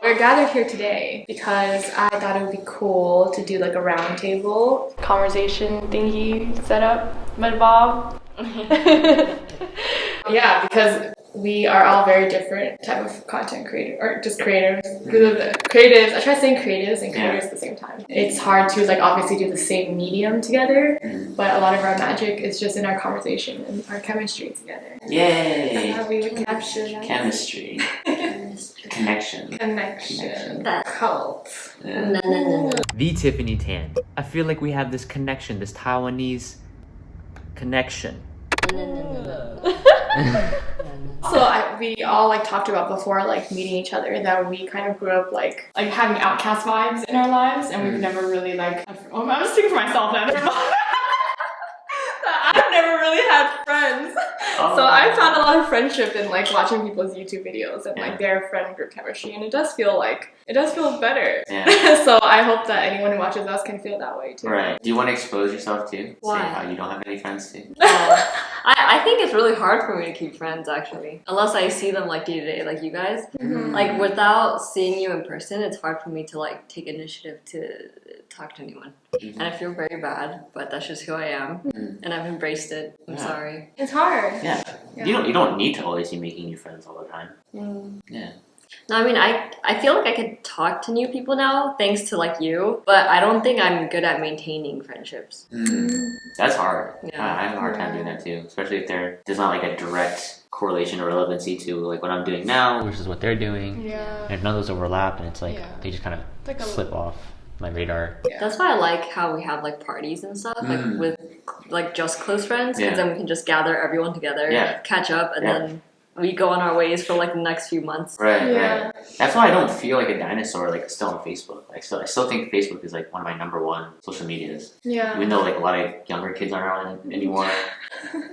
We're gathered here today because I thought it would be cool to do like a round table conversation thingy set up with Bob. Yeah, because we are all very different type of content creator or just creators. Creatives. I try saying creatives and creators at the same time. It's hard to like obviously do the same medium together, but a lot of our magic is just in our conversation and our chemistry together. Yay! That's how we would capture that. Chemistry. Connection. That cult. Yeah. The Tiffany Tan. I feel like we have this connection, this Taiwanese connection. So we all like talked about before like meeting each other that we kind of grew up like having outcast vibes in our lives, and we've never really like. I'm just speaking for myself now. Never mind. I've never really had friends, so I found a lot of friendship in like watching people's YouTube videos and like their friend group chemistry, and it does feel better. Yeah. So I hope that anyone who watches us can feel that way too. Right. Do you want to expose yourself too? Why? Say how you don't have any friends too? I think it's really hard for me to keep friends actually, unless I see them like day to day, like you guys. Mm-hmm. Like without seeing you in person, it's hard for me to like take initiative to talk to anyone, and I feel very bad, but that's just who I am, and I've embraced it. I'm sorry. It's hard. Yeah. You don't need to always be making new friends all the time. Yeah. No, I mean, I feel like I could talk to new people now thanks to like you, but I don't think I'm good at maintaining friendships. That's hard. Yeah. I have a hard time doing that too, especially if there's not like a direct correlation or relevancy to like what I'm doing now Versus what they're doing. Yeah. And if none of those overlap, and it's like they just kind of like slip off my radar. That's why I like how we have like parties and stuff, like with like just close friends, because then we can just gather everyone together, catch up, and then we go on our ways for like the next few months. Right. That's why I don't feel like a dinosaur like still on Facebook. I still think Facebook is like one of my number one social medias. Yeah. Even though like a lot of younger kids aren't on it anymore.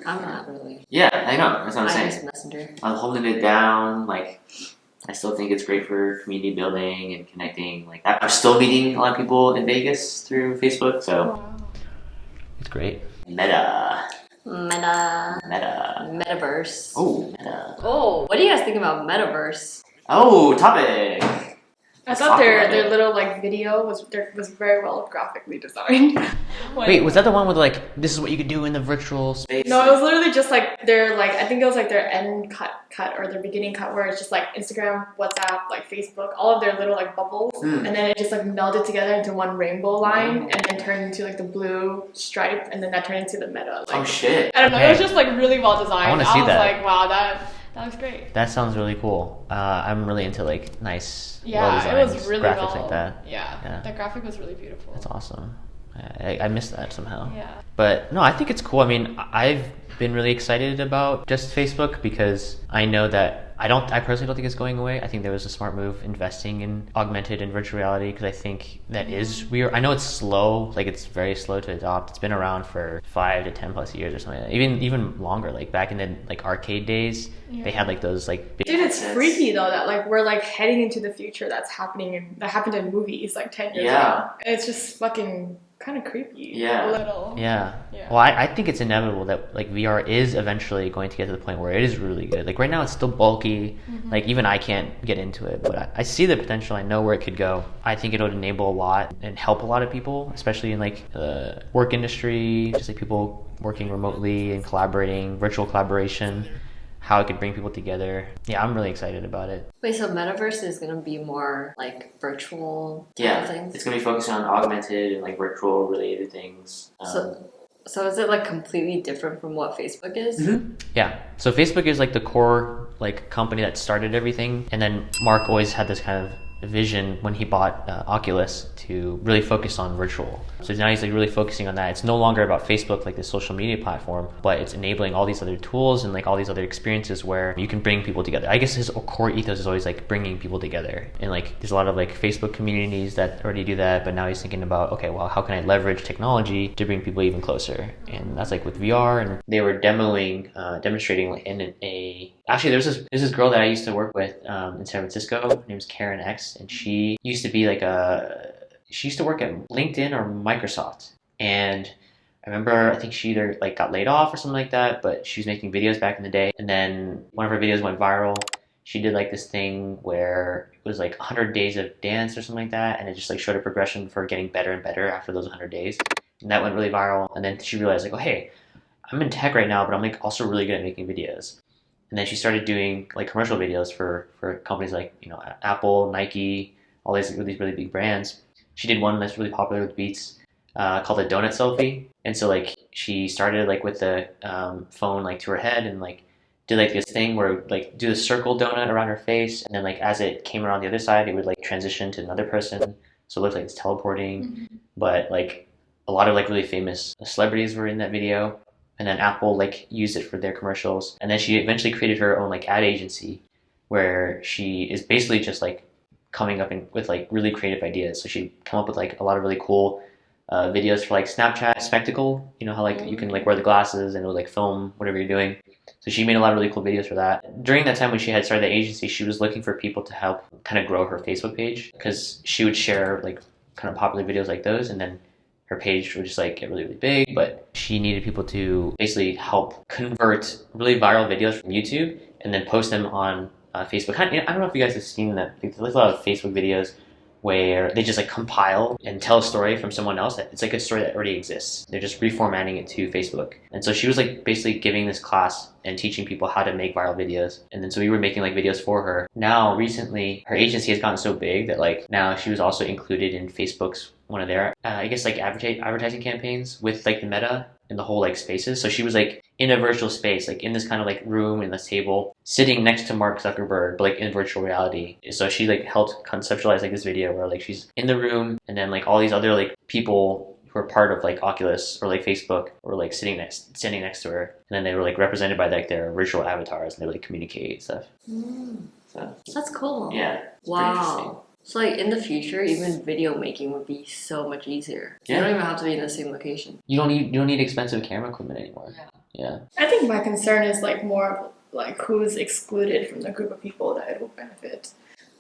I'm not really. Yeah, I know. That's what I'm I saying. use Messenger. I'm holding it down. Like, I still think it's great for community building and connecting. Like, I'm still meeting a lot of people in Vegas through Facebook. So, It's great. Metaverse. Oh, meta. Oh, what do you guys think about Metaverse? Oh, topic. I thought their little like video was very well graphically designed. Wait, was that the one with like, this is what you could do in the virtual space? No, it was literally just like their like I think it was like their end cut or their beginning cut where it's just like Instagram, WhatsApp, like Facebook, all of their little like bubbles, and then it just like melded together into one rainbow line, and then turned into like the blue stripe, and then that turned into the meta. Like, Oh, shit. I don't know. It was just like really well designed. I wanna see that. was like, wow, that looks great. That sounds really cool. I'm really into like nice, Yeah, well-designed it was really graphics well. like that. Yeah, the graphic was really beautiful. That's awesome. I missed that somehow. Yeah. But no, I think it's cool. I mean, I've been really excited about just Facebook because I know that I personally don't think it's going away. I think there was a smart move investing in augmented and virtual reality because I think that is weird. I know it's slow, like it's very slow to adopt. It's been around for 5 to 10 plus years or something like that. Even longer, like back in the like arcade days, they had like those like big Dude, it's freaky though that like we're like heading into the future that happened in movies like 10 years ago. It's just fucking kind of creepy. Yeah. A little. Yeah. Well, I think it's inevitable that like VR is eventually going to get to the point where it is really good. Like right now it's still bulky. Like even I can't get into it, but I see the potential. I know where it could go. I think it would enable a lot and help a lot of people, especially in like the work industry, just like people working remotely and collaborating, virtual collaboration, how it could bring people together. Yeah, I'm really excited about it. Wait, so Metaverse is gonna be more like virtual type of things? It's going to be focused on augmented and like virtual related things. So is it like completely different from what Facebook is? Yeah. So Facebook is like the core like company that started everything, and then Mark always had this kind of vision when he bought Oculus to really focus on virtual. So now he's like really focusing on that. It's no longer about Facebook, like this social media platform, but it's enabling all these other tools and like all these other experiences where you can bring people together. I guess his core ethos is always like bringing people together. And like there's a lot of like Facebook communities that already do that, but now he's thinking about, okay, well, how can I leverage technology to bring people even closer? And that's like with VR. And they were demonstrating like in actually there's this girl that I used to work with in San Francisco. Her name's Karen X, and she used to be like she used to work at LinkedIn or Microsoft. And I remember, I think she either like got laid off or something like that, but she was making videos back in the day. And then one of her videos went viral. she did like this thing where it was like 100 days of dance or something like that, and it just like showed a progression for getting better and better after those 100 days, and that went really viral. And then she realized like, oh hey, I'm in tech right now, but I'm like also really good at making videos. And then she started doing like commercial videos for companies like, you know, Apple, Nike, all these really big brands. She did one that's really popular with Beats, called a donut selfie. And so like she started like with the phone like to her head and like did like this thing where like do a circle donut around her face, and then like as it came around the other side, it would like transition to another person, so it looked like it's teleporting. Mm-hmm. But like a lot of like really famous celebrities were in that video, and then Apple like used it for their commercials. And then she eventually created her own like ad agency where she is basically just like coming up with like really creative ideas. So she'd come up with like a lot of really cool videos for like Snapchat Spectacle, you know how like you can like wear the glasses and it would like film whatever you're doing. So she made a lot of really cool videos for that. During that time when she had started the agency, she was looking for people to help kind of grow her Facebook page, because she would share like kind of popular videos like those, and then her page would just like get really big. But she needed people to basically help convert really viral videos from YouTube and then post them on Facebook. I don't know if you guys have seen that. There's a lot of Facebook videos where they just like compile and tell a story from someone else. It's like a story that already exists. They're just reformatting it to Facebook. And so she was like basically giving this class and teaching people how to make viral videos. And then so we were making like videos for her. Now recently her agency has gotten so big that like now she was also included in Facebook's one of their I guess like advertising campaigns with like the Meta and the whole like spaces. So she was like in a virtual space, like in this kind of like room in this table, sitting next to Mark Zuckerberg, but like in virtual reality. So she like helped conceptualize like this video where like she's in the room, and then like all these other like people who are part of like Oculus or like Facebook were like standing next to her, and then they were like represented by like their virtual avatars, and they would like communicate and stuff. So that's cool. Yeah. Wow. So like in the future, even video making would be so much easier. You don't even have to be in the same location. You don't need expensive camera equipment anymore. Yeah. I think my concern is like more of like who's excluded from the group of people that it will benefit.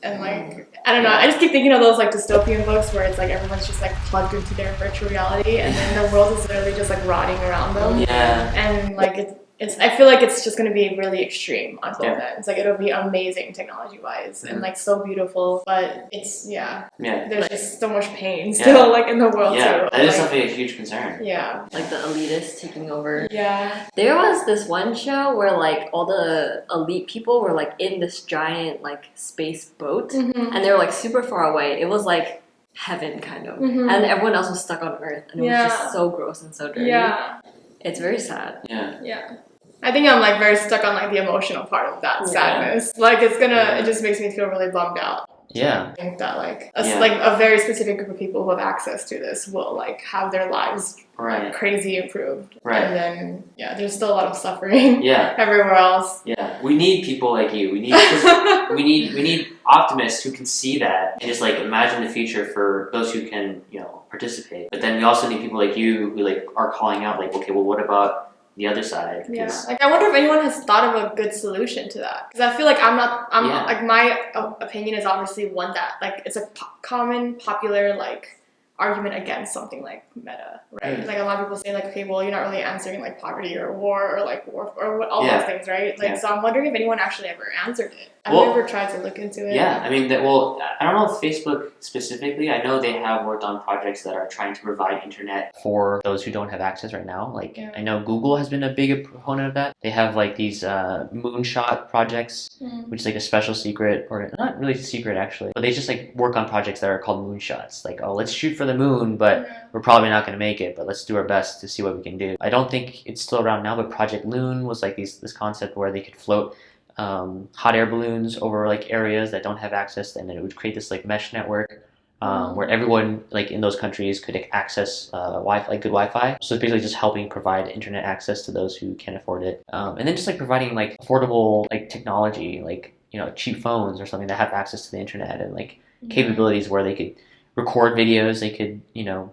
And like, I don't know, I just keep thinking of those like dystopian books where it's like everyone's just like plugged into their virtual reality, and then the world is literally just like rotting around them. Yeah. And like I feel like it's just going to be really extreme on both ends. Like it'll be amazing technology-wise and like so beautiful, but it's there's just so much pain still like in the world too. That is something a huge concern. Yeah. Like the elitists taking over. Yeah. There was this one show where like all the elite people were like in this giant like space boat, and they were like super far away. It was like heaven kind of, and everyone else was stuck on Earth, and it was just so gross and so dirty. Yeah. It's very sad. Yeah. I think I'm like very stuck on like the emotional part of that sadness. Like it just makes me feel really bummed out. Yeah. I think that like a very specific group of people who have access to this will like have their lives like, crazy improved. Right. And then there's still a lot of suffering everywhere else. Yeah. We need people like you. We need optimists who can see that and just like imagine the future for those who can, participate. But then we also need people like you who like are calling out like, okay, well what about the other side? Yeah, like I wonder if anyone has thought of a good solution to that, because I feel like I'm like my opinion is obviously one that like it's a common popular like argument against something like Meta, right? Like a lot of people say like, okay, well you're not really answering like poverty or war or like war or all those things, right? Like so I'm wondering if anyone actually ever answered it. I've never tried to look into it. Yeah, I mean, I don't know if Facebook specifically. I know they have worked on projects that are trying to provide internet for those who don't have access right now. Like I know Google has been a big proponent of that. They have like these moonshot projects, which is like a special secret, or not really secret actually, but they just like work on projects that are called moonshots. Like, oh, let's shoot for the moon, but we're probably not going to make it, but let's do our best to see what we can do. I don't think it's still around now, but Project Loon was like this concept where they could float hot air balloons over like areas that don't have access, and then it would create this like mesh network where everyone like in those countries could access good Wi-Fi. So it's basically just helping provide internet access to those who can't afford it, and then just like providing like affordable like technology, like cheap phones or something that have access to the internet and like capabilities where they could record videos, they could,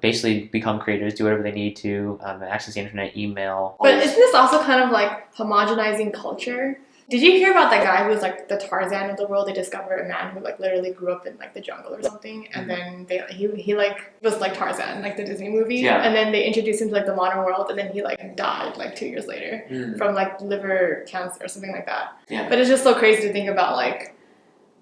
basically become creators, do whatever they need to, access the internet, email. But isn't this also kind of like homogenizing culture? Did you hear about that guy who was like the Tarzan of the world? They discovered a man who like literally grew up in like the jungle or something, and then he like was like Tarzan, like the Disney movie, and then they introduced him to like the modern world, and then he like died like 2 years later from like liver cancer or something like that. Yeah. But it's just so crazy to think about like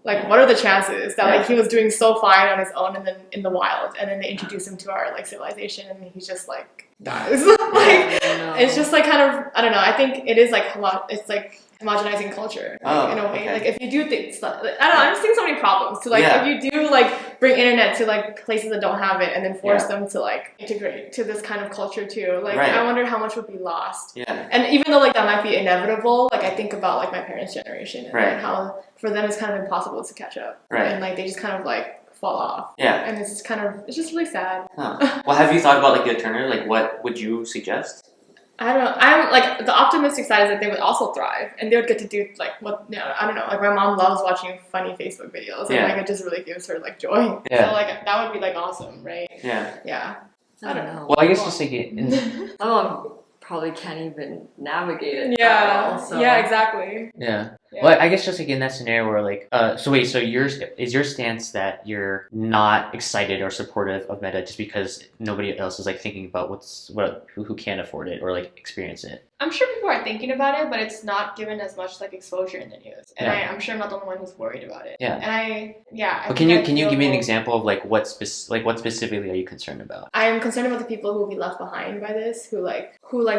what are the chances that like he was doing so fine on his own and then in the wild, and then they introduce him to our like civilization, and he just like dies. Like it's just like kind of, I don't know. I think it is like it's like homogenizing culture in a way. Like if you do things, I don't know. I'm just seeing so many problems. So like if you do like bring internet to like places that don't have it, and then force them to like integrate to this kind of culture too. Like I wonder how much would be lost. Yeah. And even though like that might be inevitable, like I think about like my parents' generation and like how for them it's kind of impossible to catch up. Right. And like they just kind of like fall off. Yeah. And it's just really sad. Huh. Well, have you thought about like the alternative? Like what would you suggest? I don't know. I'm like the optimistic side is that they would also thrive, and they would get to do like I don't know. Like my mom loves watching funny Facebook videos, and like it just really gives her like joy. Yeah. So like that would be like awesome, right? Yeah. Yeah. I don't know. Well, I guess just like my mom probably can't even navigate it. Yeah. Well, so. Yeah. Exactly. Yeah. Well, I guess just like in that scenario where like, so your stance that you're not excited or supportive of Meta just because nobody else is like thinking about who can afford it or like experience it? I'm sure people are thinking about it, but it's not given as much like exposure in the news, and I'm sure I'm not the only one who's worried about it. Yeah. And but can you give me an example of like what specifically are you concerned about? I am concerned about the people who will be left behind by this, who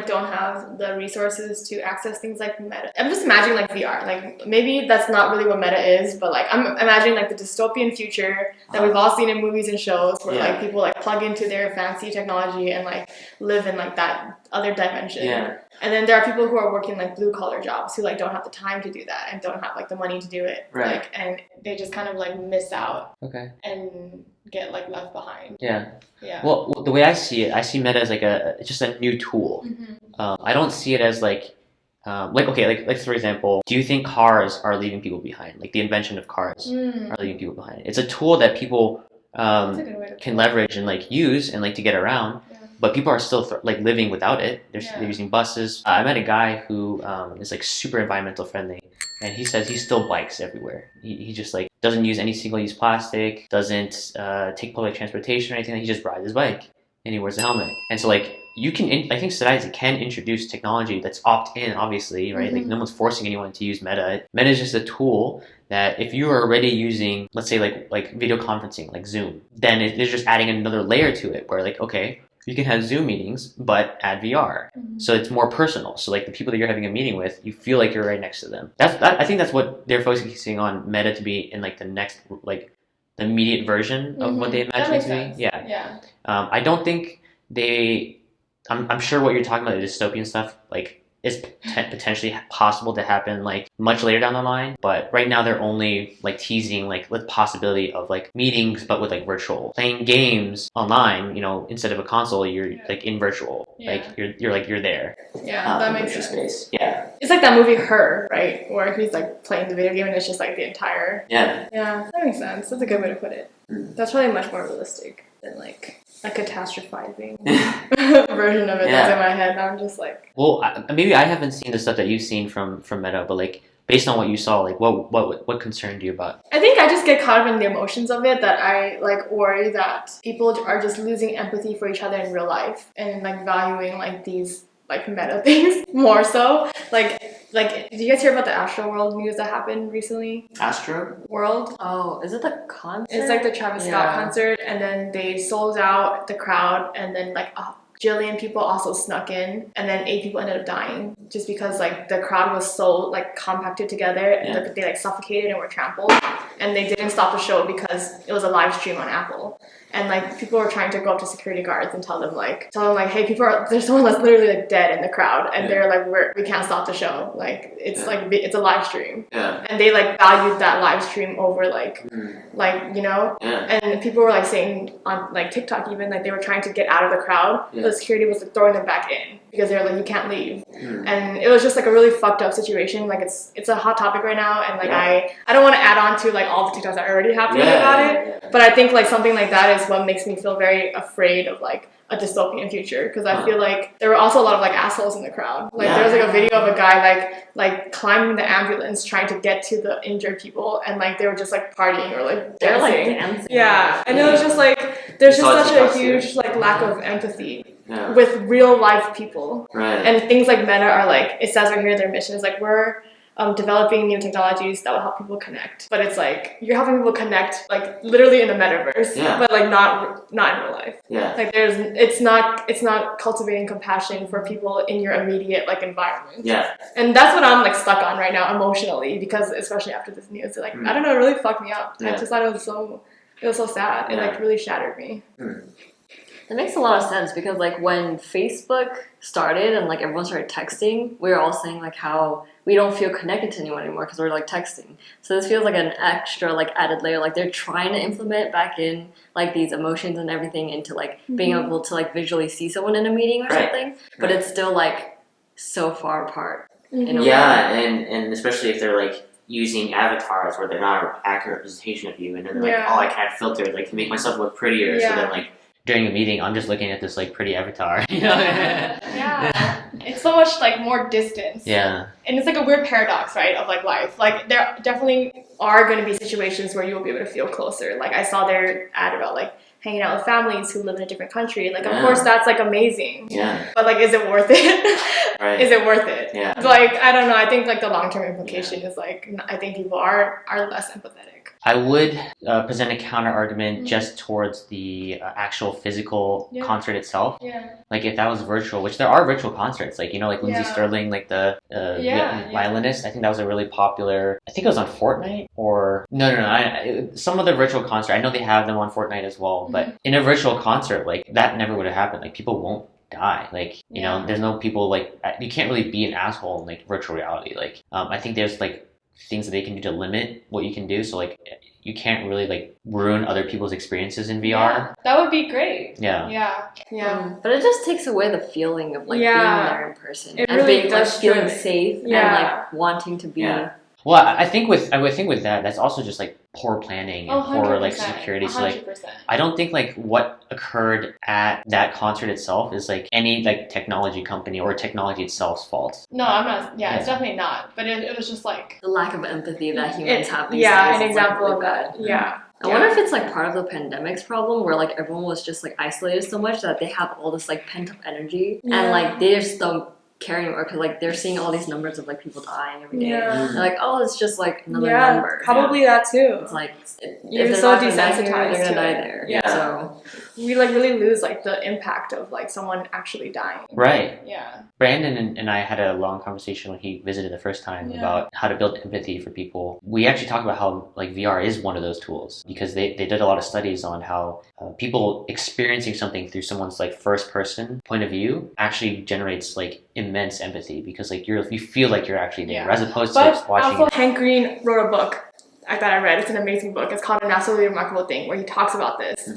don't have the resources to access things like Meta. I'm just imagining like VR, like maybe that's not really what Meta is, but like I'm imagining like the dystopian future that we've all seen in movies and shows where like people like plug into their fancy technology and like live in like that other dimension. Yeah. And then there are people who are working like blue collar jobs who like don't have the time to do that and don't have like the money to do it. Right. Like, and they just kind of like miss out. Okay. And get like left behind. Yeah. Yeah. Well, the way I see Meta as like just a new tool. Mm-hmm. I don't see it as like for example, do you think cars are leaving people behind? Like the invention of cars are leaving people behind. It's a tool that people can leverage and like use and like to get around. But people are still like living without it. They're using buses. I met a guy who is like super environmental friendly, and he says he still bikes everywhere. He just like doesn't use any single-use plastic, doesn't take public transportation or anything. He just rides his bike and he wears a helmet. And so like you can, I think society can introduce technology that's opt-in, obviously, right? Mm-hmm. Like no one's forcing anyone to use Meta. Meta is just a tool that if you are already using, let's say like video conferencing, like Zoom, then it's just adding another layer to it where like, okay, you can have Zoom meetings, but add VR. Mm-hmm. So it's more personal. So like the people that you're having a meeting with, you feel like you're right next to them. I think that's what they're focusing on Meta to be in like the next, like the immediate version of what they imagine it to be. Yeah. Yeah. I don't think I'm sure what you're talking about, the dystopian stuff, like is potentially possible to happen like much later down the line, but right now they're only like teasing like the possibility of like meetings but with like virtual playing games online, you know, instead of a console you're like in virtual, like you're there. Yeah, that makes sense. Yeah, it's like that movie Her, right, where he's like playing the video game and it's just like the entire yeah that makes sense. That's a good way to put it. That's probably much more realistic than like a catastrophizing version of it that's in my head. I'm just like, well, maybe I haven't seen the stuff that you've seen from Meta, but like based on what you saw, like what concerned you about? I think I just get caught up in the emotions of it, that I like worry that people are just losing empathy for each other in real life and like valuing like these like Meta things more so. Like, did you guys hear about the Astro World news that happened recently? Astro World? Oh, is it the concert? It's like the Travis Scott concert, and then they sold out the crowd, and then like a jillion people also snuck in, and then 8 people ended up dying just because like the crowd was so like compacted together and they like suffocated and were trampled, and they didn't stop the show because it was a live stream on Apple. And like people were trying to go up to security guards and tell them like, hey, there's someone that's literally like dead in the crowd, and they're like, we can't stop the show. Like it's like it's a live stream. Yeah. And they like valued that live stream over like you know. Yeah. And people were like saying on like TikTok even like they were trying to get out of the crowd, but the security was like throwing them back in because they're like, you can't leave. And it was just like a really fucked up situation. Like it's a hot topic right now, and like I don't want to add on to like all the TikToks that are already happening about it, but I think like something like that is what makes me feel very afraid of like a dystopian future, because I feel like there were also a lot of like assholes in the crowd. Like there was like a video of a guy like climbing the ambulance trying to get to the injured people, and like they were just like partying or like They're like dancing. dancing. Yeah, and it was just like there's just such a huge like lack of empathy with real life people. And things like Meta are like, it says right here their mission is like, we're developing new technologies that will help people connect, but it's like you're helping people connect like literally in the metaverse, but like not in real life. Like it's not cultivating compassion for people in your immediate like environment. And that's what I'm like stuck on right now emotionally, because especially after this news, like I don't know, it really fucked me up. I just thought it was so sad. It like really shattered me. That makes a lot of sense, because like when Facebook started and like everyone started texting, we were all saying like how we don't feel connected to anyone anymore because we're like texting. So this feels like an extra like added layer. Like they're trying to implement back in like these emotions and everything into like being able to like visually see someone in a meeting or something, but it's still like so far apart. In a way. And especially if they're like using avatars where they're not an accurate representation of you, and then like, oh, I can add filters like to make myself look prettier. So then like during a meeting, I'm just looking at this like pretty avatar. You know? It's so much like more distance. Yeah. And it's like a weird paradox, right, of like life. Like there definitely are going to be situations where you will be able to feel closer. Like I saw their ad about like hanging out with families who live in a different country. Like of course that's like amazing. But like, is it worth it? Is it worth it? Like I don't know. I think like the long-term implication is like I think people are less empathetic. I would present a counter argument just towards the actual physical concert itself. Like if that was virtual, which there are virtual concerts, like, you know, like Lindsey Sterling, like the violinist. I think that was a really popular, I think it was on Fortnite or some other virtual concert. I know they have them on Fortnite as well, but in a virtual concert, like that never would have happened. Like people won't die. Like, you know, there's no people, like you can't really be an asshole in like virtual reality. Like I think there's like things that they can do to limit what you can do. So like you can't really like ruin other people's experiences in VR. That would be great. But it just takes away the feeling of like being there in person. It and really being does like feeling safe and like wanting to be. Well, I think with that, that's also just like poor planning and poor like security. So like, I don't think like what occurred at that concert itself is like any like technology company or technology itself's fault. No, I'm not. Yeah, it's definitely not. But it was just like the lack of empathy that humans have these days. Yeah, an example of that. I wonder if it's like part of the pandemic's problem, where like everyone was just like isolated so much that they have all this like pent up energy and like they just don't care anymore, because like they're seeing all these numbers of like people dying every day. They're like, oh, it's just like another number. Probably that too. It's like you're if so they're desensitized they're to gonna it. die there. So we like really lose like the impact of like someone actually dying. Right. Yeah. Brandon and I had a long conversation when he visited the first time about how to build empathy for people. We actually talked about how like VR is one of those tools, because they did a lot of studies on how people experiencing something through someone's like first person point of view actually generates like immense empathy, because like you feel like you're actually there as opposed to just watching. Also, Hank Green wrote a book that I read. It's an amazing book. It's called An Absolutely Remarkable Thing, where he talks about this.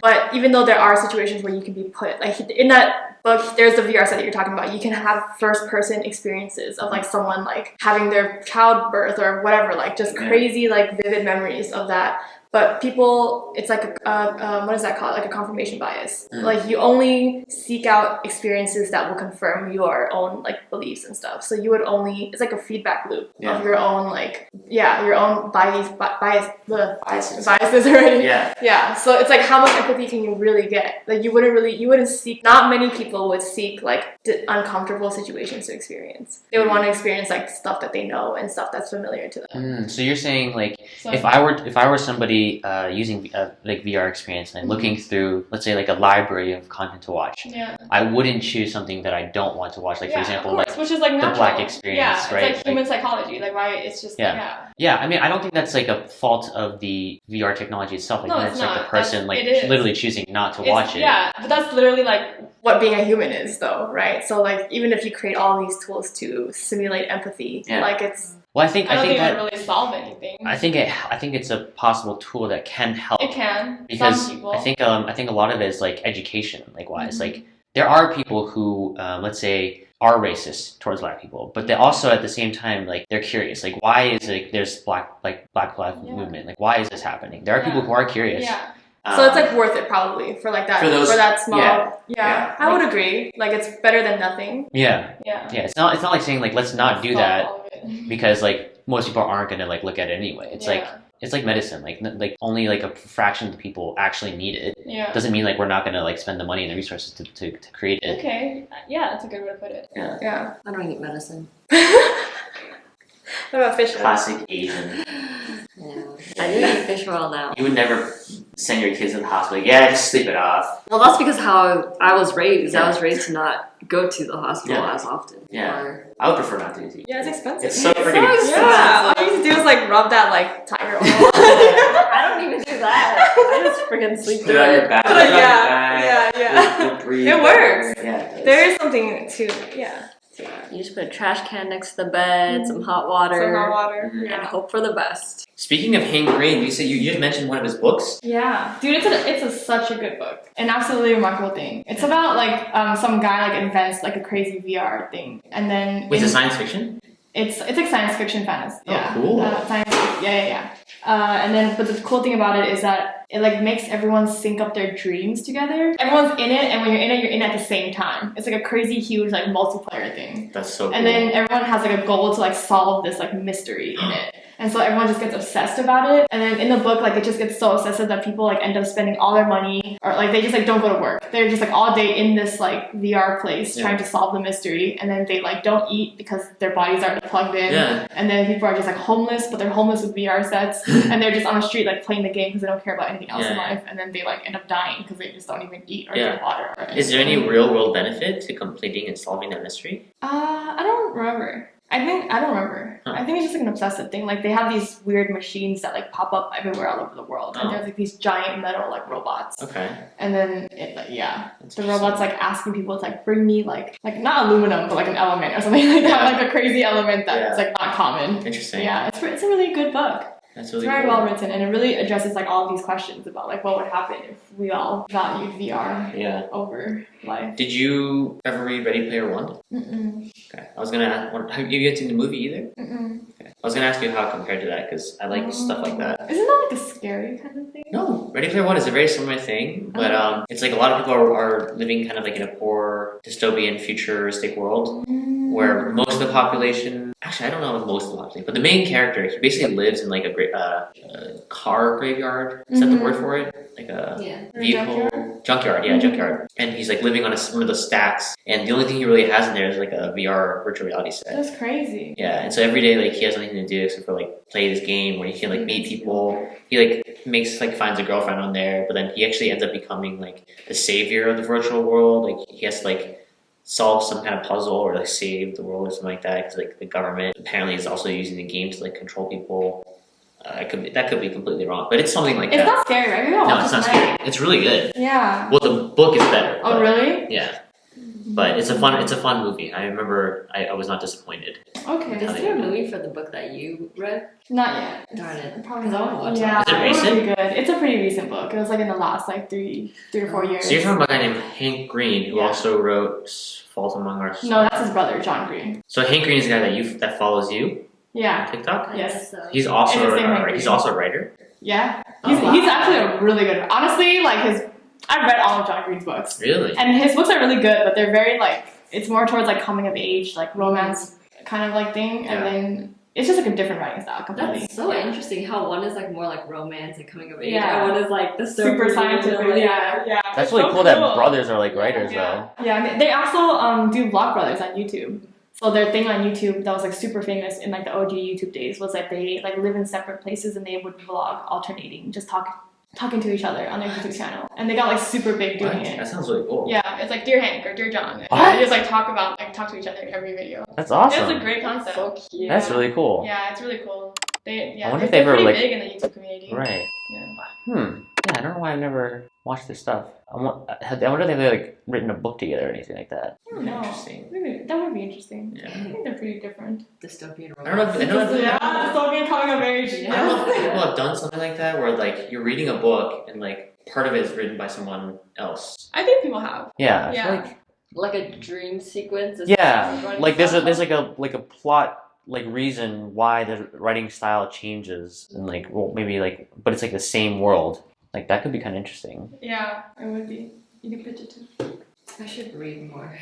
But even though there are situations where you can be put like in that book, there's the VR set that you're talking about. You can have first person experiences of like someone like having their childbirth or whatever, like just crazy like vivid memories of that. But people, it's like what is that called? Like a confirmation bias. Like you only seek out experiences that will confirm your own like beliefs and stuff. So you would only, it's like a feedback loop of your own like your own biases already. So it's like, how much empathy can you really get? Like you wouldn't seek. Not many people would seek like uncomfortable situations to experience. They would want to experience like stuff that they know and stuff that's familiar to them. So you're saying like if I were somebody using like VR experience and looking through, let's say, like a library of content to watch, I wouldn't choose something that I don't want to watch. Like for example, of course, which is like natural. The Black experience, right? It's like human psychology. Like why it's just I mean, I don't think that's like a fault of the VR technology itself. Like no, it's not. Like the person like literally choosing not to watch it. Yeah, but that's literally like what being a human is, though, right? So like even if you create all these tools to simulate empathy, like it's. Well, I think that that would really solve anything. I think it's a possible tool that can help. It can. Because some people. I think a lot of it is like education, like wise. Like there are people who, let's say, are racist towards black people, but they also at the same time like they're curious. Like, why is like there's Black Lives Movement? Like, why is this happening? There are people who are curious. Yeah. So it's like worth it probably for like that for that small. Yeah. I would agree. Like it's better than nothing. Yeah. Yeah. Yeah. It's not like saying like let's not do that because like most people aren't gonna like look at it anyway. It's like it's like medicine. Like only like a fraction of the people actually need it. Yeah. Doesn't mean like we're not gonna like spend the money and the resources to create it. Okay. Yeah, that's a good way to put it. Yeah. Yeah. I don't eat medicine. What about fish oil? Classic Asian. Yeah. I do eat fish oil now. You would never send your kids to the hospital. Yeah, just sleep it off. Well, that's because how I was raised. Yeah. I was raised to not go to the hospital Yeah. as often. Yeah. Or, I would prefer not to do it. Yeah, it's expensive. It's so freaking expensive. Yeah. All you need to do is like rub that like tiger oil. I don't even do that. I just freaking sleep Put through it on your it. back. But put it on your yeah, back. yeah. You'll breathe It works. better. Yeah, it does. There is something to yeah. You just put a trash can next to the bed, some hot water, Some hot water. Mhm. and Yeah. hope for the best. Speaking of Hank Green, you said you just mentioned one of his books. Yeah, dude, it's such a good book. An absolutely remarkable thing. It's about like some guy like invents like a crazy VR thing, and then Wait, it's a science fiction? it's like science fiction fantasy. Oh, Yeah, cool. Science. Yeah. And then, but the cool thing about it is that it like makes everyone sync up their dreams together. Everyone's in it, and when you're in it at the same time. It's like a crazy huge like multiplayer thing. That's so cool. And then everyone has like a goal to like solve this like mystery in it. And so everyone just gets obsessed about it. And then in the book, like it just gets so obsessive that people like end up spending all their money or like they just like don't go to work. They're just like all day in this like VR place trying to solve the mystery. And then they like don't eat because their bodies aren't plugged in. Yeah. And then people are just like homeless, but they're homeless with VR sets. And they're just on the street like playing the game because they don't care about anything else in life. And then they like end up dying because they just don't even eat or drink water. Or Is there any real world benefit to completing and solving that mystery? I don't remember. I don't remember. Huh. I think it's just like an obsessive thing. Like they have these weird machines that like pop up everywhere all over the world, and there's like these giant metal like robots. Okay. And then it like That's the robots like asking people to like bring me like not aluminum but like an element or something like that, like a crazy element that's like not common. Interesting. Yeah, it's a really good book. That's It's really very cool. well written, and it really addresses like all of these questions about like what would happen if we all valued VR Yeah. over life. Did you ever read Ready Player One? Mm-mm. Okay. I was gonna ask, have you yet seen the movie either? Mm-mm. Okay. I was gonna ask you how it compared to that because I like stuff like that. Isn't that like a scary kind of thing? No, Ready Player One is a very similar thing, but it's like a lot of people are living kind of like in a poor dystopian futuristic world where most of the population, actually I don't know if most of the population, but the main character, he basically lives in like a car graveyard. Is that the word for it? Like a vehicle junkyard. Yeah, junkyard. And he's like living on one of those stacks, and the only thing he really has in there is like a VR virtual reality set. That's crazy. Yeah, and so every day like he has nothing to do except for like play this game where he can like meet people. He like finds a girlfriend on there, but then he actually ends up becoming like the savior of the virtual world. Like he has to like solve some kind of puzzle or like save the world or something like that because like the government apparently is also using the game to like control people. That could be completely wrong, but it's something like It's that. not scary, right? Maybe I'll No, watch it's it not tonight. scary. It's really good. Yeah. Well, the book is better. Oh, but- really? Yeah, but it's a fun movie. I remember I was not disappointed. Okay. Is there a movie for the book that you read? Not yet. Darn it. Probably 'Cause I wanna watch Yeah, that. Is it would be good. It's a pretty recent book. It was like in the last like three to 4 years. So you're talking about a guy named Hank Green who Yeah. also wrote Fault Among Our Stars. No, that's his brother, John Green. So Hank Green is the guy that follows you on Yeah. TikTok. I Yes. guess so. He's also It's the same Hank he's Green. also a writer. Yeah. Oh, He's, wow. he's actually a really good. Honestly, like I've read all of John Green's books, Really? and his books are really good, but they're very like it's more towards like coming of age, like romance kind of like thing, and Yeah. then it's just like a different writing style completely. That's so interesting how one is like more like romance and coming of age, Yeah. and one is like the Super scientific. Yeah. That's It's really so cool that brothers are like writers Yeah. Yeah, they also do Vlogbrothers on YouTube. So their thing on YouTube that was like super famous in like the OG YouTube days was that they like live in separate places and they would vlog alternating, just talking to each other on their YouTube channel. And they got like super big doing What? it. That sounds really cool. Yeah, it's like Dear Hank or Dear John. And What? they just like talk to each other in every video. That's It's awesome. a great concept. So cute. That's really cool. Yeah, it's really cool. I wonder they're if they've ever, pretty like- big in the YouTube community. Right. Yeah. Yeah, I don't know why I've never watched this stuff. I wonder if they've like written a book together or anything like that. I don't know. Interesting. Maybe, that would be interesting. Yeah. I think they're pretty different. Dystopian I don't know. romance. Dystopian coming of age. I don't know if people have done something like that where like you're reading a book and like part of it is written by someone else. I think people have. Yeah, I Yeah. feel like Like a dream sequence. Is Yeah, running like there's style? a plot like reason why the writing style changes and like well maybe like but it's like the same world. Like that could be kind of interesting. Yeah, it would be. You could pitch it too. I should read more.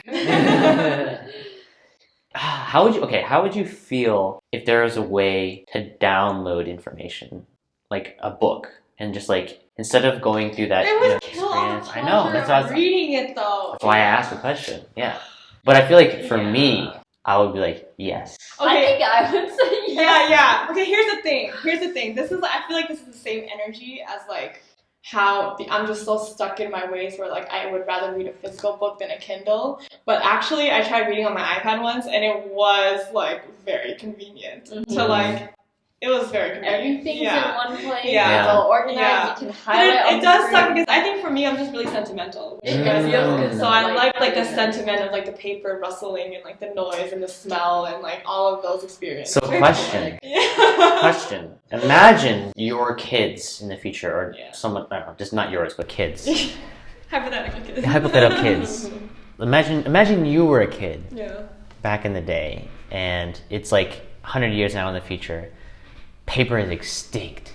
How would you feel if there was a way to download information, like a book, and just like instead of going through that It would kill all the experience? I know that's why reading it though. that's why I asked the question. Yeah, but I feel like for me, I would be like yes. I think I would say yes. Yeah. Okay, here's the thing. I feel like this is the same energy as like how I'm just so stuck in my ways where like I would rather read a physical book than a Kindle. But actually I tried reading on my iPad once and it was like very convenient to like it was very convenient. Everything's in one place. Yeah. It's all organized. Yeah. You can But highlight. it does suck because I think for me I'm just really sentimental. It feels good. So I like the sentiment of like the paper rustling and like the noise and the smell and like all of those experiences. So question. Yeah. Question. Imagine your kids in the future, or someone, I don't know, just not yours, but kids. Hypothetical kids. Hypothetical kids. Imagine you were a kid back in the day, and it's like 100 years now in the future. Paper is extinct.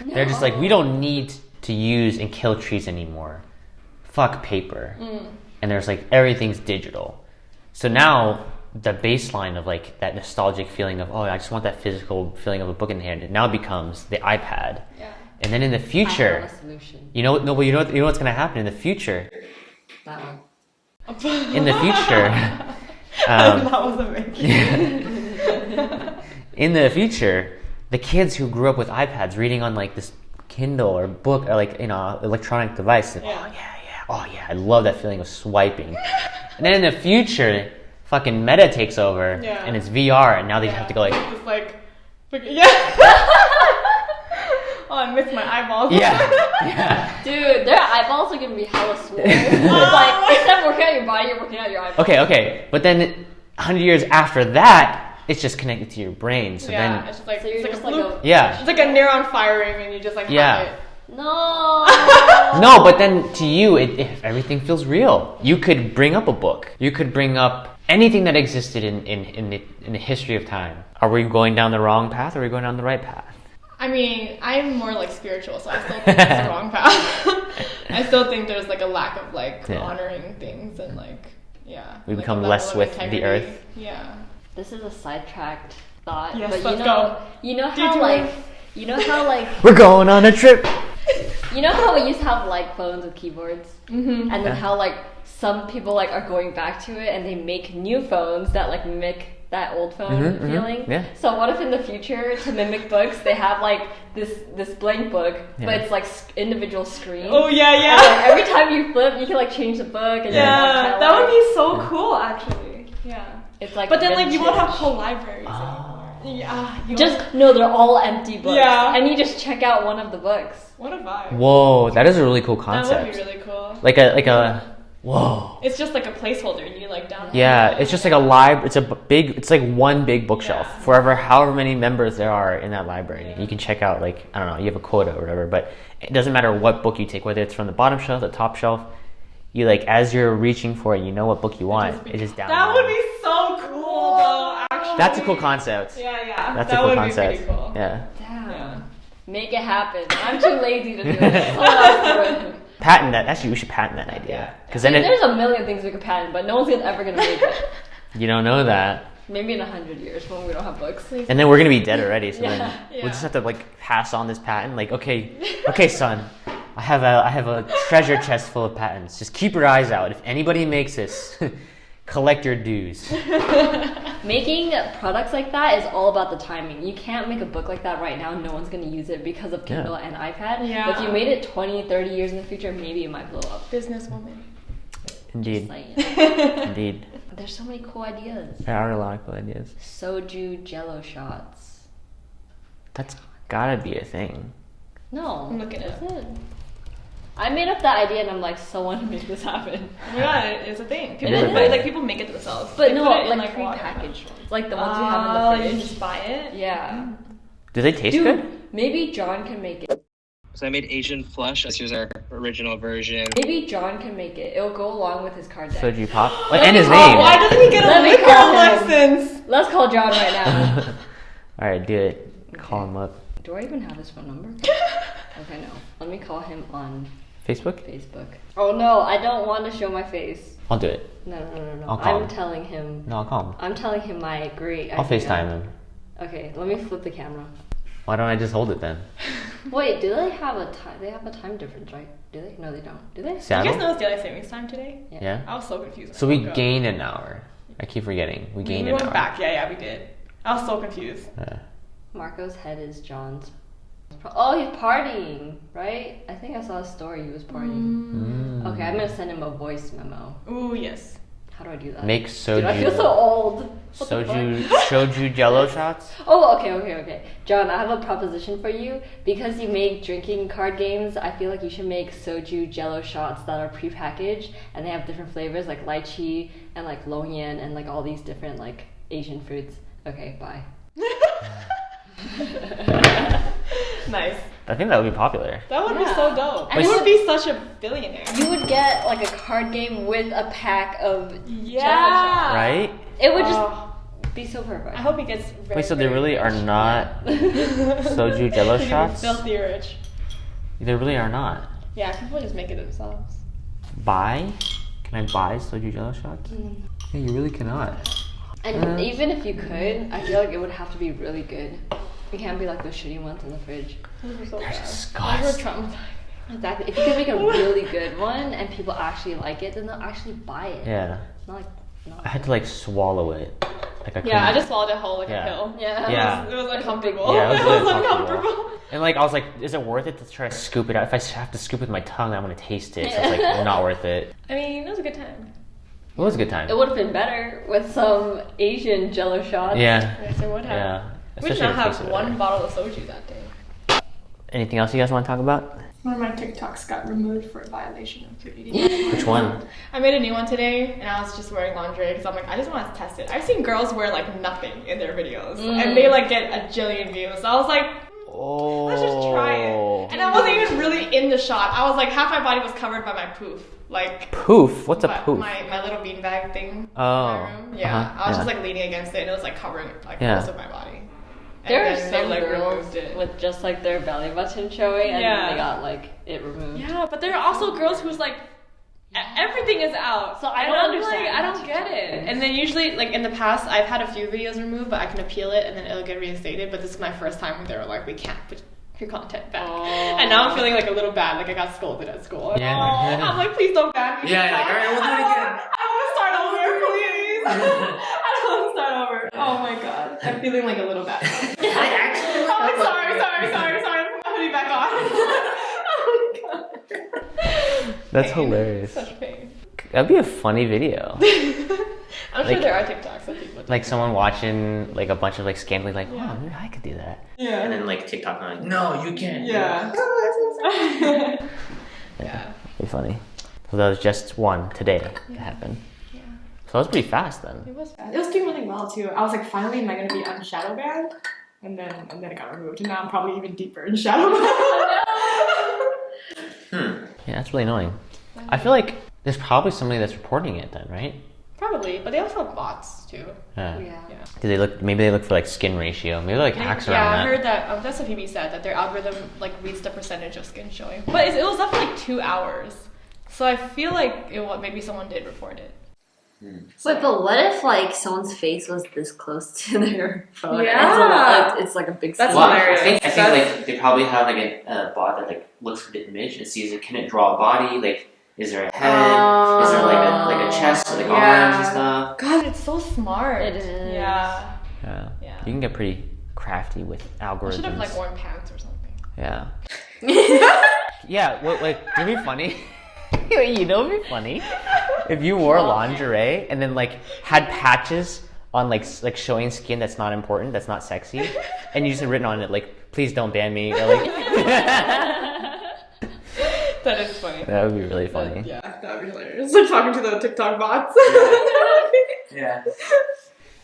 They're just like, we don't need to use and kill trees anymore. Fuck paper. And there's like, everything's digital. So now the baseline of like that nostalgic feeling of, oh, I just want that physical feeling of a book in hand, it now becomes the iPad. Yeah. And then in the future, I have a solution. you know what's gonna happen in the future? That one. In the future, that was amazing. in the future, the kids who grew up with iPads reading on like this Kindle or book or like electronic device, like, oh yeah, I love that feeling of swiping. And then in the future, fucking Meta takes over and it's VR, and now they have to go like, just like, oh, I missed my eyeballs. yeah. Dude, their eyeballs are gonna be hella swole. It's like, instead of working out your body, you're working out your eyeballs. Okay, but then 100 years after that, it's just connected to your brain. So then, it's just like, So you're it's just like like a a it's like a neuron firing, and you just like have it. No. no, but then to you, if everything feels real, you could bring up a book. You could bring up anything that existed in the history of time. Are we going down the wrong path, or are we going down the right path? I mean, I'm more like spiritual, so I still think it's the wrong path. I still think there's like a lack of like honoring things and like we like become a less level with of the integrity. earth. Yeah. This is a sidetracked thought, Yes, but let's go. you know how like We're going on a trip. you know how we used to have like phones with keyboards, and then how like some people like are going back to it and they make new phones that like mimic that old phone feeling. Yeah. So what if in the future, to mimic books, they have like this blank book, but it's like individual screens. Oh yeah. And, like, every time you flip, you can like change the book. And Yeah, that would be so cool, actually. Yeah. It's like, But then like you won't have vintage. whole libraries anymore. Yeah. No, they're all empty books. Yeah. And you just check out one of the books. What a vibe. Whoa, that is a really cool That concept. would be really cool. Like a whoa. It's just like a placeholder. You like download. Yeah, it's just like it's like one big bookshelf for however many members there are in that library. Yeah. You can check out like, I don't know, you have a quota or whatever, but it doesn't matter what book you take, whether it's from the bottom shelf, the top shelf, you like, as you're reaching for it, you know what book you want. It just downloads. That would be so cool though, actually. That's a cool concept. Yeah. That's that a cool would concept. be pretty cool. Yeah. Damn. Yeah. Make it happen. I'm too lazy to do it. Someone else do it. Patent that. Actually, we should patent that idea. Because then There's a million things we could patent, but no one's ever gonna make it. you don't know that. Maybe in 100 years when we don't have books. And then we're gonna be dead already, so then Yeah. we'll just have to like pass on this patent. Like, okay, son, I have a treasure chest full of patents. Just keep your eyes out. If anybody makes this, collect your dues. Making products like that is all about the timing. You can't make a book like that right now. No one's going to use it because of Kindle and iPad. Yeah. But if you made it 20, 30 years in the future, maybe it might blow up. Businesswoman. Indeed. Just saying. Indeed. There's so many cool ideas. There are a lot of cool ideas. Soju jello shots. That's gotta be a thing. No. I'm looking is it it? I made up that idea and I'm like, so want to make this happen. Yeah, it's a thing. People is a thing. people make it themselves. But They no, put it in, like water. prepackaged ones. Like the ones you have in the You fridge. just buy it. Yeah. Do they taste Dude, good? maybe John can make it. So I made Asian flush. Let's use our original version. Maybe John can make it. It'll go along with his card deck. Soju Pop. Wait, and his name. Why doesn't he get a Let me liquor call him. license? Let's call John right now. Alright, do it. Call him up. Do I even have his phone number? Okay, no. Let me call him on Facebook? Facebook. Oh no, I don't want to show my face. I'll do it. No. I'll call I'm him. telling him. No, I'll call him. I'm telling him my great I'll idea. FaceTime him. Okay, let me flip the camera. Why don't I just hold it then? Wait, do they have a time? They have a time difference, right? Do they? No, they don't. Do they? You Seattle? guys know it's daylight savings time today? Yeah. I was so confused. So we gained an hour. I keep forgetting. We gained We an went hour. back. Yeah, we did. I was so confused. Marco's head is John's. Oh, he's partying, right? I think I saw a story he was partying. Okay, I'm gonna send him a voice memo. Ooh, yes. How do I do that? Make soju. Dude, I feel so old. What the Shoju jello shots? Oh, okay. John, I have a proposition for you. Because you make drinking card games, I feel like you should make soju jello shots that are prepackaged and they have different flavors like lychee and like longan and like all these different like Asian fruits. Okay, bye. Nice. I think that would be popular. That would be so dope. And you it would be such a billionaire. You would get like a card game with a pack of jello shots. Yeah. Right? It would just be so perfect. I hope he gets very, Wait, so they very really are rich. not soju jello He's shots? filthy rich. They really are not. Yeah, people just make it themselves. Buy? Can I buy soju jello shots? Yeah, you really cannot. And even if you could, I feel like it would have to be really good. It can't be like those shitty ones in the fridge. Those are so They're bad. disgusting. Those are traumatizing. Exactly. If you can make a really good one and people actually like it, then they'll actually buy it. Yeah. Not like, I had to like swallow it. Like I couldn't. Yeah, I just swallowed it whole like Yeah. a pill. Yeah. Yeah. It was uncomfortable. Yeah, it was it really was uncomfortable. uncomfortable. And like I was like, is it worth it to try to scoop it out? If I have to scoop it with my tongue, then I'm gonna taste it. So it's like not worth it. I mean, it was a good time. It was a good time. It would have been better with some Asian jello shots. Yeah. Yes, it would have. Yeah. We did Especially not if it have tasted one better. bottle of soju that day. Anything else you guys want to talk about? One of my TikToks got removed for a violation of community. Which one? I made a new one today, and I was just wearing lingerie because I'm like, I just want to test it. I've seen girls wear like nothing in their videos, and they like get a jillion views. So I was like, Oh. let's just try it. And I wasn't even really in the shot. I was like, half my body was covered by my poof. Like Poof? What's a poof? my little beanbag thing. in Oh. my room. Yeah, Uh-huh. I was Yeah. just like leaning against it, and it was like covering like Yeah. most of my body. There are And then they, some like, girls removed it. with just like their belly button showing and Yeah. then they got like it removed. Yeah, but there are also girls who's like everything is out. So I And don't I'm understand. Like, I don't get it. And then usually, like in the past, I've had a few videos removed, but I can appeal it and then it'll get reinstated. But this is my first time where they were like, we can't put your content back. Oh. And now I'm feeling like a little bad, like I got scolded at school. Yeah. I'm like, please don't ban me. Yeah, like, all right, we'll do it again. I want to start over, please. I don't want to start over. Oh my god, I'm feeling like a little bad. I'm like, sorry. Put my hoodie back on. Oh my god. That's Pain. hilarious. Such pain. That'd be a funny video. I'm Like- sure there are TikToks that people do. Like someone watching like a bunch of like scantily like, oh, maybe I could do that. Yeah. And then like TikTok, I'm like, no, you can't. Yeah. Yeah. Yeah. Be funny. So that was just one today that happened. Yeah. So that was pretty fast then. It was fast. It was doing really well too. I was like, finally, am I gonna be unshadow banned? And then it got removed, and now I'm probably even deeper in shadow ban. Yeah, that's really annoying. I feel like there's probably somebody that's reporting it then, right? Probably, but they also have bots too. Yeah. Yeah. Yeah. Do they look? Maybe they look for like skin ratio. Maybe they're like hacks Yeah, I around heard that. That's what Phoebe said, that their algorithm like reads the percentage of skin showing. But it was up for like 2 hours, so I feel like maybe someone did report it. Wait, but what if like someone's face was this close to their phone? Yeah. It's like a big That's Well, screen. hilarious. I think That's- like they probably have like a bot that like looks for the image and sees it. Can it draw a body? Like, is there a head? Is there like a chest or like arms and stuff? God, it's so smart. It is. Yeah. Yeah. Yeah. You can get pretty crafty with algorithms. I should have like worn pants or something. Yeah. Yeah. Wait. It'd be funny. You know, it'd be funny if you wore lingerie and then like had patches on like showing skin that's not important, that's not sexy, and you just had written on it like, "Please don't ban me," or like. That is funny. That would be really funny. Yeah, that would be hilarious. Like talking to the TikTok bots. Yeah.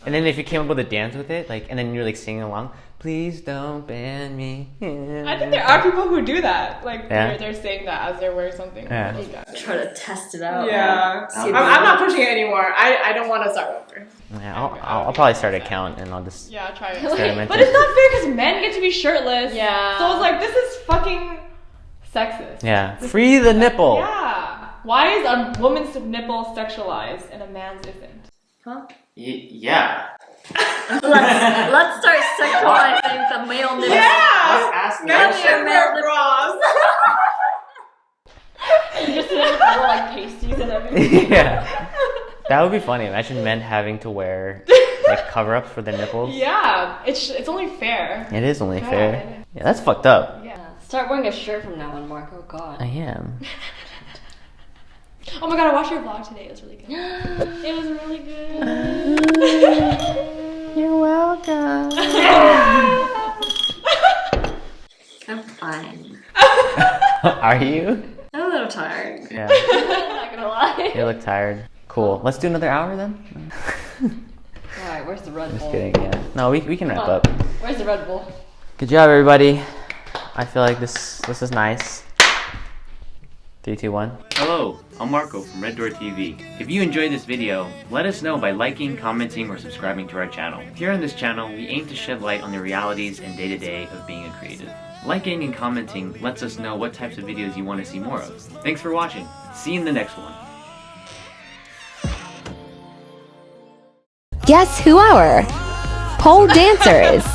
And then if you came up with a dance with it, like, and then you're like singing along, Please don't ban me. I think there are people who do that. Like Yeah. they're saying that as they're wearing something. Yeah. Really bad. Try to test it out. Yeah. See if I'm it not works. pushing it anymore. I don't want to start over. Yeah, I'll probably start an account and I'll just Yeah, try it. experiment. But it's not fair because men get to be shirtless. Yeah. So it's like, this is fucking sexist. Yeah, free the nipple. Yeah. Why is a woman's nipple sexualized and a man's isn't? Huh? Yeah. Let's start sexualizing the male nipple. Yeah! Let's ask Men men. should wear bras. You just sit with little like pasties and everything. Yeah, that would be funny. Imagine men having to wear like cover-ups for their nipples. Yeah, it's only fair. It is only God. fair. Yeah, that's fucked up. Yeah. Start wearing a shirt from now on, Mark. Oh god. I am. Oh my god, I watched your vlog today. It was really good. It was really good. You're welcome. I'm fine. Are you? I'm a little tired. Yeah. I'm not gonna lie. You look tired. Cool. Let's do another hour then. Alright, where's the Red Just Bull? kidding. Yeah. No, we can wrap Come on. up. Where's the Red Bull? Good job, everybody. I feel like this is nice. 3, 2, 1. Hello, I'm Marco from Rdtv. If you enjoyed this video, let us know by liking, commenting, or subscribing to our channel. Here on this channel, we aim to shed light on the realities and day-to-day of being a creative. Liking and commenting lets us know what types of videos you want to see more of. Thanks for watching. See you in the next one. Guess who our pole dancer is?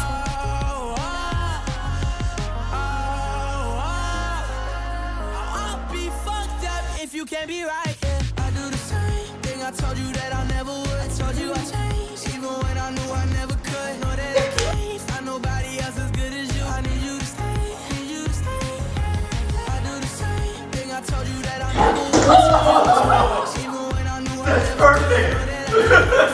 I'll be fucked up if you can't be right. Yeah, I do the same thing. I told you that I never would. I told you I changed, even when I knew I never could. Know that I can't find nobody else as good as you. I need you to stay, need you to stay. I do the same thing. I told you that I never would. I told you I changed, even when I knew I never could. Know that I can't